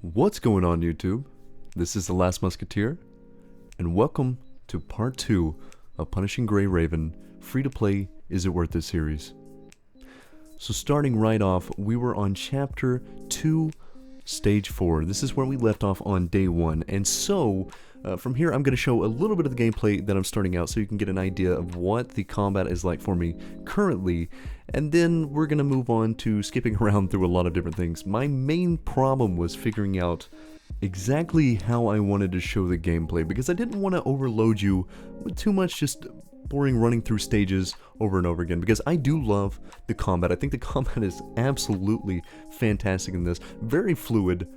What's going on, YouTube? This is The Last Musketeer, and welcome to part 2 of Punishing Grey Raven, free-to-play Is It Worth It series. So starting right off, we were on Chapter 2, Stage 4. This is where we left off on Day 1, and so from here I'm going to show a little bit of the gameplay that I'm starting out so you can get an idea of what the combat is like for me currently, and then we're going to move on to skipping around through a lot of different things. My main problem was figuring out exactly how I wanted to show the gameplay, because I didn't want to overload you with too much just boring running through stages over and over again, because I do love the combat. I think the combat is absolutely fantastic in this. Very fluid.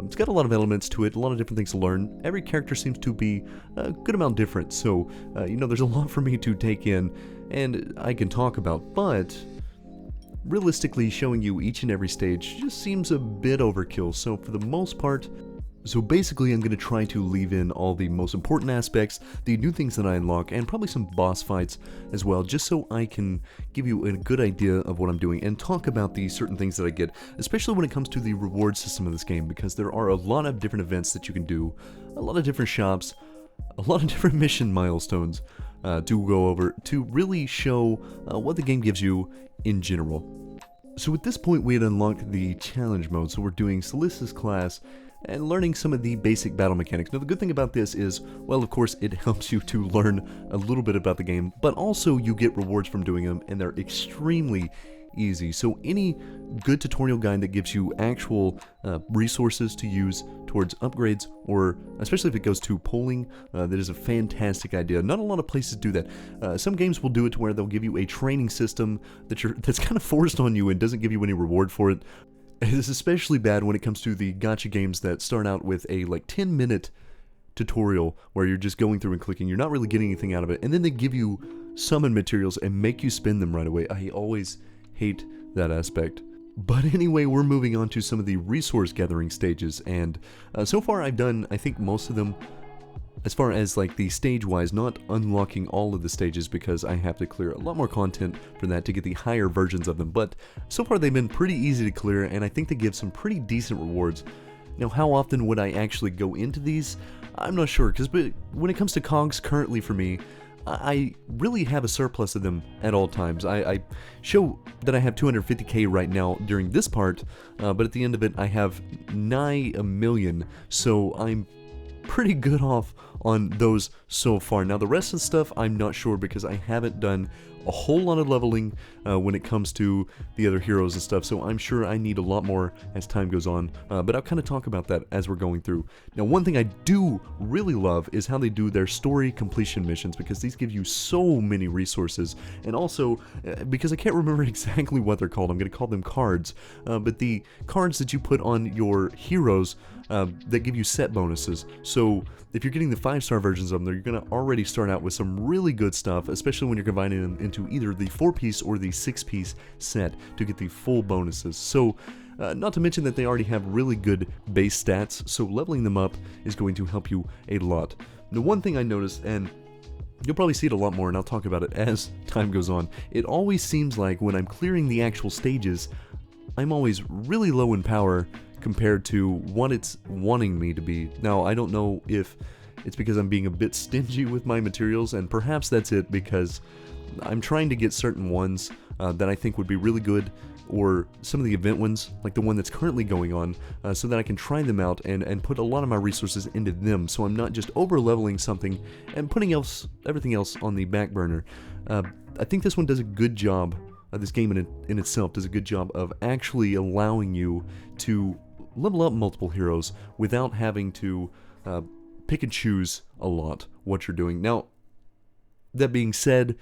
It's got a lot of elements to it, a lot of different things to learn. Every character seems to be a good amount different, so, there's a lot for me to take in and I can talk about, but realistically showing you each and every stage just seems a bit overkill, so for the most part, basically I'm going to try to leave in all the most important aspects, the new things that I unlock, and probably some boss fights as well, just so I can give you a good idea of what I'm doing and talk about the certain things that I get, especially when it comes to the reward system of this game, because there are a lot of different events that you can do, a lot of different shops, a lot of different mission milestones to go over to really show what the game gives you in general. So at this point we had unlocked the challenge mode, so we're doing Salissa's class and learning some of the basic battle mechanics. Now the good thing about this is, well, of course it helps you to learn a little bit about the game, but also you get rewards from doing them, and they're extremely easy. So any good tutorial guide that gives you actual resources to use towards upgrades, or especially if it goes to polling, that is a fantastic idea. Not a lot of places do that. Some games will do it to where they'll give you a training system that's kind of forced on you and doesn't give you any reward for it. It's especially bad when it comes to the gacha games that start out with a 10-minute tutorial where you're just going through and clicking. You're not really getting anything out of it, and then they give you summon materials and make you spend them right away. I always hate that aspect. But anyway, we're moving on to some of the resource gathering stages, and so far I've done, I think, most of them. As far as the stage-wise, not unlocking all of the stages because I have to clear a lot more content for that to get the higher versions of them, but so far they've been pretty easy to clear, and I think they give some pretty decent rewards. Now, how often would I actually go into these? I'm not sure, because when it comes to cogs currently for me, I really have a surplus of them at all times. I show that I have 250k right now during this part, but at the end of it I have nigh a million, so I'm pretty good off on those so far. Now the rest of the stuff I'm not sure, because I haven't done a whole lot of leveling when it comes to the other heroes and stuff, so I'm sure I need a lot more as time goes on, but I'll kind of talk about that as we're going through. Now one thing I do really love is how they do their story completion missions, because these give you so many resources, and also because I can't remember exactly what they're called, I'm going to call them cards, but the cards that you put on your heroes that give you set bonuses. So if you're getting the 5-star versions of them, you're going to already start out with some really good stuff, especially when you're combining them into either the 4-piece or the 6-piece set to get the full bonuses. So not to mention that they already have really good base stats, so leveling them up is going to help you a lot. Now one thing I noticed, and you'll probably see it a lot more, and I'll talk about it as time goes on, it always seems like when I'm clearing the actual stages, I'm always really low in power compared to what it's wanting me to be. Now, I don't know if it's because I'm being a bit stingy with my materials, and perhaps that's it, because I'm trying to get certain ones that I think would be really good, or some of the event ones, like the one that's currently going on, so that I can try them out and put a lot of my resources into them, so I'm not just over-leveling something and putting everything else on the back burner. I think this one does a good job. This game in itself does a good job of actually allowing you to level up multiple heroes without having to pick and choose a lot what you're doing. Now, that being said,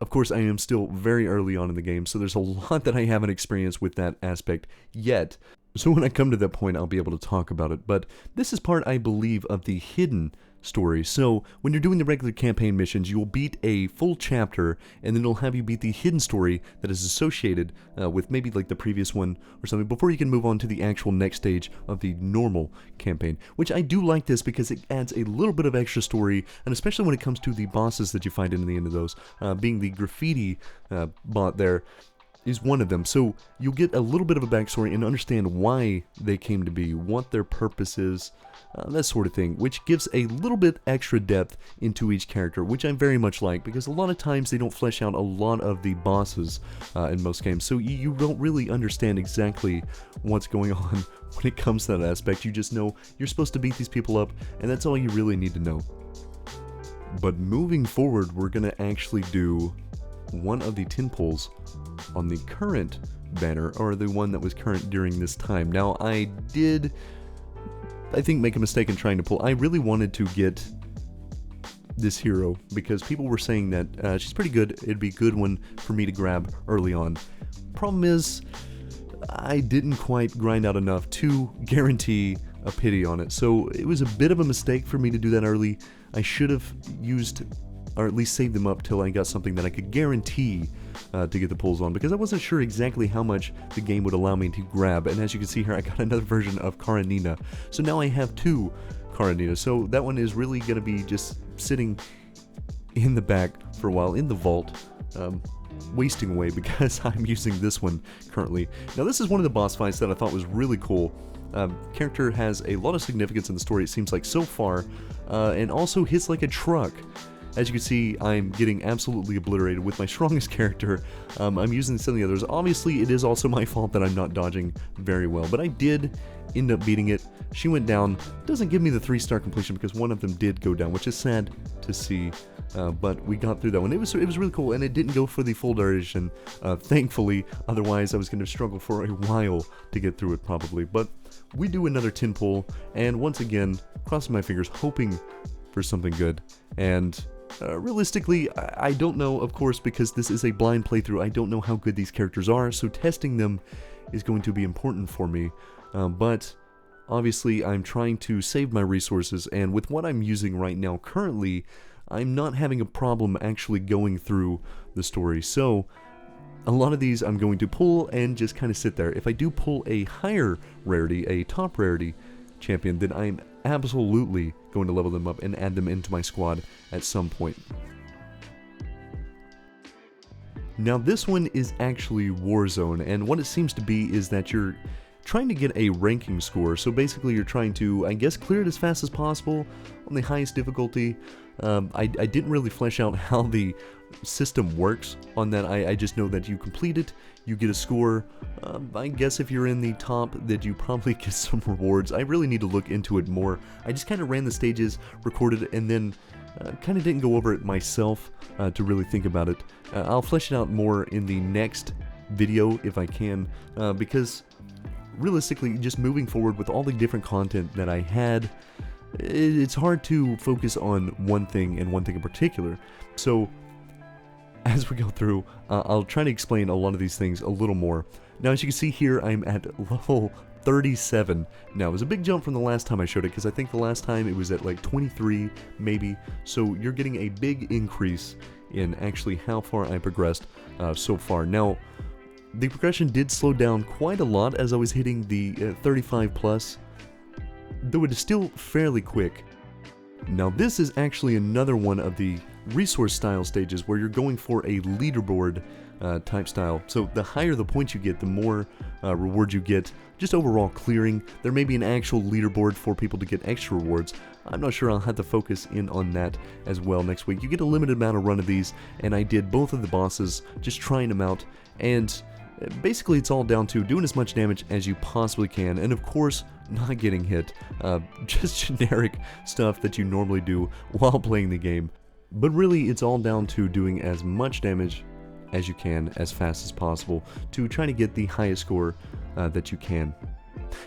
of course I am still very early on in the game, so there's a lot that I haven't experienced with that aspect yet. So when I come to that point, I'll be able to talk about it. But this is part, I believe, of the hidden story. So when you're doing the regular campaign missions, you will beat a full chapter, and then it'll have you beat the hidden story that is associated with maybe the previous one or something, before you can move on to the actual next stage of the normal campaign. Which I do like this, because it adds a little bit of extra story, and especially when it comes to the bosses that you find in the end of those, being the graffiti bot there. is one of them. So you'll get a little bit of a backstory and understand why they came to be, what their purpose is, that sort of thing, which gives a little bit extra depth into each character, which I very much like, because a lot of times they don't flesh out a lot of the bosses in most games, so you don't really understand exactly what's going on when it comes to that aspect. You just know you're supposed to beat these people up, and that's all you really need to know. But moving forward, we're going to actually do one of the tin pulls on the current banner, or the one that was current during this time. Now, I did, I think, make a mistake in trying to pull. I really wanted to get this hero because people were saying that she's pretty good. It'd be a good one for me to grab early on. Problem is, I didn't quite grind out enough to guarantee a pity on it, so it was a bit of a mistake for me to do that early. I should have used, or at least saved them up till I got something that I could guarantee to get the pulls on, because I wasn't sure exactly how much the game would allow me to grab. And as you can see here, I got another version of Karenina, so now I have two Karenina. So that one is really going to be just sitting in the back for a while in the vault, wasting away, because I'm using this one currently. Now, this is one of the boss fights that I thought was really cool. Character has a lot of significance in the story, it seems like, so far, and also hits like a truck. As you can see, I'm getting absolutely obliterated with my strongest character. I'm using some of the others. Obviously, it is also my fault that I'm not dodging very well, but I did end up beating it. She went down. Doesn't give me the 3-star completion because one of them did go down, which is sad to see. But we got through that one. It was really cool, and it didn't go for the full duration, thankfully. Otherwise, I was going to struggle for a while to get through it, probably. But we do another tin pull, and once again, crossing my fingers, hoping for something good. And realistically, I don't know, of course, because this is a blind playthrough. I don't know how good these characters are, so testing them is going to be important for me. But obviously, I'm trying to save my resources, and with what I'm using right now currently, I'm not having a problem actually going through the story. So a lot of these I'm going to pull and just kind of sit there. If I do pull a higher rarity, a top rarity champion, then I'm absolutely going to level them up and add them into my squad at some point. Now, this one is actually Warzone, and what it seems to be is that you're trying to get a ranking score. So basically you're trying to, I guess, clear it as fast as possible on the highest difficulty. I didn't really flesh out how the system works on that. I just know that you complete it, you get a score. I guess if you're in the top, that you probably get some rewards. I really need to look into it more. I just kind of ran the stages, recorded it, and then kind of didn't go over it myself to really think about it. I'll flesh it out more in the next video if I can, because realistically, just moving forward with all the different content that I had, it's hard to focus on one thing and one thing in particular. So as we go through, I'll try to explain a lot of these things a little more. Now, as you can see here, I'm at level 37 now. It was a big jump from the last time I showed it, because I think the last time it was at like 23 maybe. So you're getting a big increase in actually how far I progressed so far. Now, the progression did slow down quite a lot as I was hitting the 35 plus, though it is still fairly quick. Now, this is actually another one of the resource style stages where you're going for a leaderboard type style. So the higher the points you get, the more rewards you get, just overall clearing. There may be an actual leaderboard for people to get extra rewards. I'm not sure. I'll have to focus in on that as well next week. You get a limited amount of run of these, and I did both of the bosses, just trying them out, and basically it's all down to doing as much damage as you possibly can, and of course not getting hit. Just generic stuff that you normally do while playing the game. But really, it's all down to doing as much damage as you can as fast as possible to try to get the highest score that you can.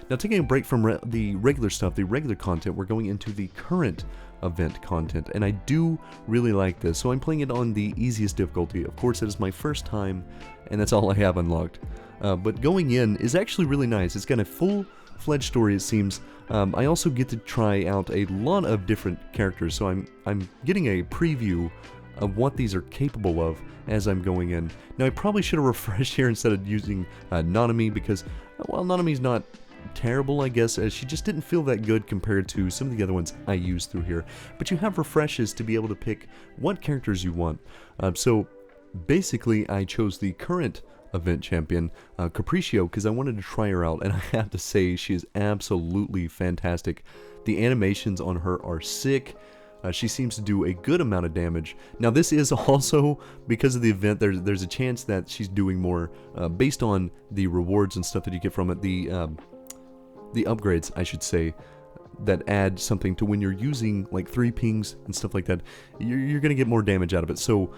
Now, taking a break from the regular stuff, the regular content, we're going into the current event content, and I do really like this. So I'm playing it on the easiest difficulty. Of course, it is my first time, and that's all I have unlocked. But going in is actually really nice. It's got a full-fledged story, it seems. I also get to try out a lot of different characters, so I'm getting a preview of what these are capable of as I'm going in. Now, I probably should have refreshed here instead of using Nanami, because, well, Nanami's not terrible, I guess, as she just didn't feel that good compared to some of the other ones I used through here. But you have refreshes to be able to pick what characters you want. So basically, I chose the current event champion, Capriccio, because I wanted to try her out, and I have to say she is absolutely fantastic. The animations on her are sick. She seems to do a good amount of damage. Now this is also, because of the event, there's a chance that she's doing more based on the rewards and stuff that you get from it, the upgrades, I should say, that add something to when you're using like 3 pings and stuff like that. You're going to get more damage out of it. So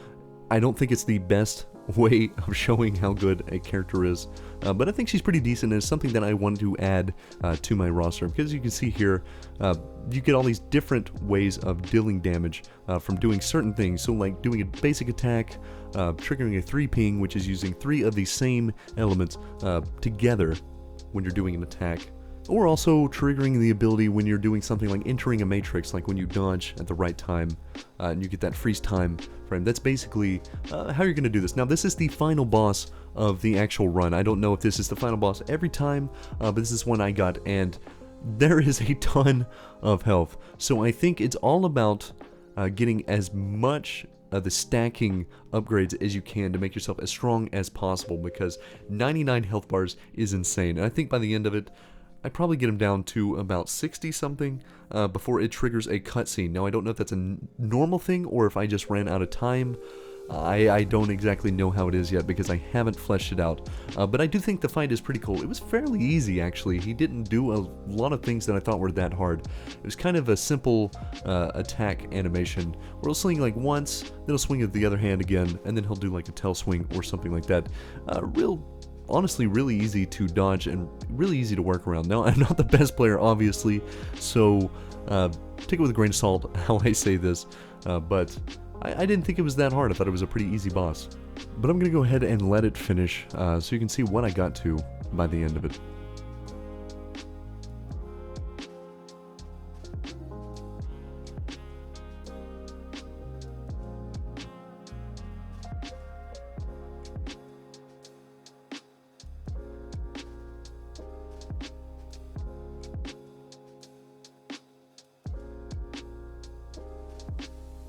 I don't think it's the best way of showing how good a character is, but I think she's pretty decent, and it's something that I wanted to add to my roster, because you can see here you get all these different ways of dealing damage from doing certain things. So like doing a basic attack, triggering a 3 ping, which is using 3 of the same elements together when you're doing an attack, or also triggering the ability when you're doing something like entering a matrix, like when you dodge at the right time and you get that freeze time frame. That's basically how you're going to do this. Now this is the final boss of the actual run. I don't know if this is the final boss every time, but this is one I got, and there is a ton of health. So I think it's all about getting as much the stacking upgrades as you can to make yourself as strong as possible, because 99 health bars is insane. And I think by the end of it, I'd probably get him down to about 60 something before it triggers a cutscene. Now I don't know if that's a normal thing or if I just ran out of time. I don't exactly know how it is yet because I haven't fleshed it out. But I do think the fight is pretty cool. It was fairly easy actually. He didn't do a lot of things that I thought were that hard. It was kind of a simple attack animation where he'll swing like once, then he'll swing with the other hand again, and then he'll do like a tail swing or something like that. Honestly, really easy to dodge and really easy to work around. Now, I'm not the best player, obviously, so take it with a grain of salt how I say this, but I didn't think it was that hard. I thought it was a pretty easy boss. But I'm going to go ahead and let it finish so you can see what I got to by the end of it.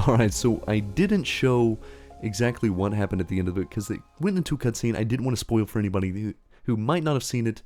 Alright, so I didn't show exactly what happened at the end of it because it went into a cutscene. I didn't want to spoil for anybody who might not have seen it,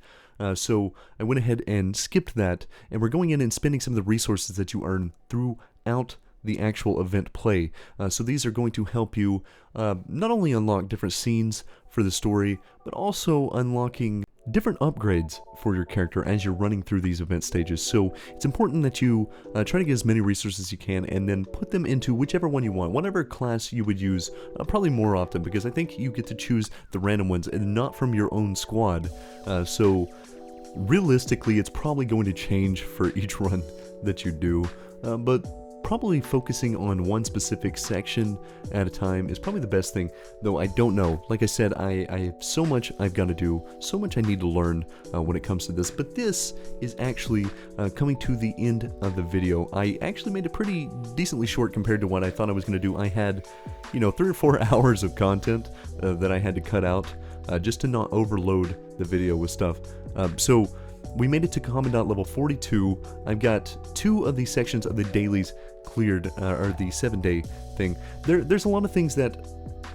so I went ahead and skipped that, and we're going in and spending some of the resources that you earn throughout the actual event play. So these are going to help you not only unlock different scenes for the story, but also unlocking different upgrades for your character as you're running through these event stages. So it's important that you try to get as many resources as you can and then put them into whichever one you want, whatever class you would use, probably more often, because I think you get to choose the random ones and not from your own squad. So realistically, it's probably going to change for each run that you do, but probably focusing on one specific section at a time is probably the best thing, though I don't know. Like I said, I have so much I've got to do, so much I need to learn when it comes to this, but this is actually coming to the end of the video. I actually made it pretty decently short compared to what I thought I was going to do. I had, 3 or 4 hours of content that I had to cut out just to not overload the video with stuff. So we made it to Commandant level 42. I've got 2 of these sections of the dailies cleared, or the 7-day thing. There's a lot of things that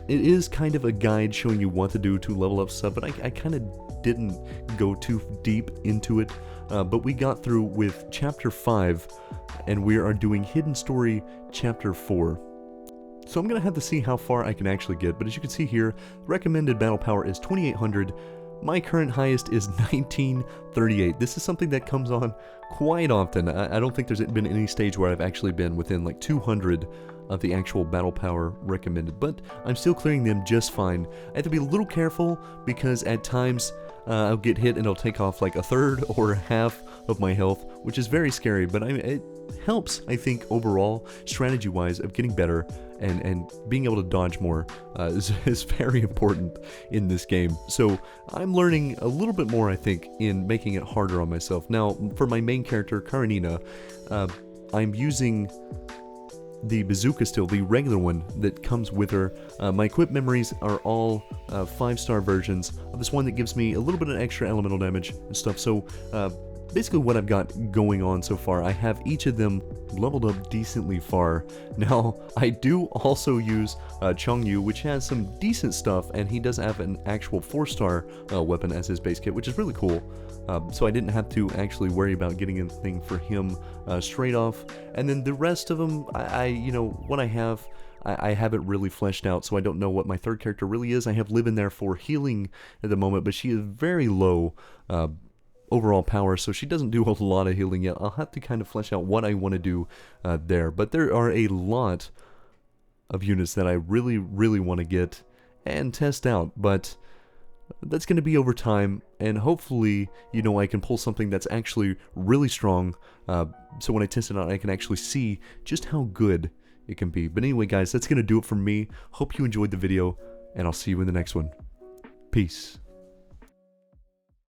it is kind of a guide showing you what to do to level up stuff, but I kind of didn't go too deep into it. But we got through with Chapter 5, and we are doing Hidden Story Chapter 4. So I'm going to have to see how far I can actually get, but as you can see here, recommended battle power is 2800. My current highest is 1938. This is something that comes on quite often. I don't think there's been any stage where I've actually been within like 200 of the actual battle power recommended, but I'm still clearing them just fine. I have to be a little careful because at times I'll get hit and it'll take off like a third or half of my health, which is very scary, but it helps, I think, overall, strategy-wise, of getting better and being able to dodge more is very important in this game. So I'm learning a little bit more, I think, in making it harder on myself. Now, for my main character, Karenina, I'm using the bazooka still, the regular one that comes with her. My equip memories are all 5-star versions of this one that gives me a little bit of extra elemental damage and stuff. So basically what I've got going on so far. I have each of them leveled up decently far. Now, I do also use Chongyu, which has some decent stuff, and he does have an actual 4-star weapon as his base kit, which is really cool. So I didn't have to actually worry about getting anything for him straight off. And then the rest of them, you know, what I have haven't really fleshed out, so I don't know what my third character really is. I have Liv in there for healing at the moment, but she is very low overall power, so she doesn't do a lot of healing yet. I'll have to kind of flesh out what I want to do there. But there are a lot of units that I really, really want to get and test out, but that's going to be over time, and hopefully, you know, I can pull something that's actually really strong, so when I test it out, I can actually see just how good it can be. But anyway, guys, that's going to do it for me. Hope you enjoyed the video, and I'll see you in the next one. Peace.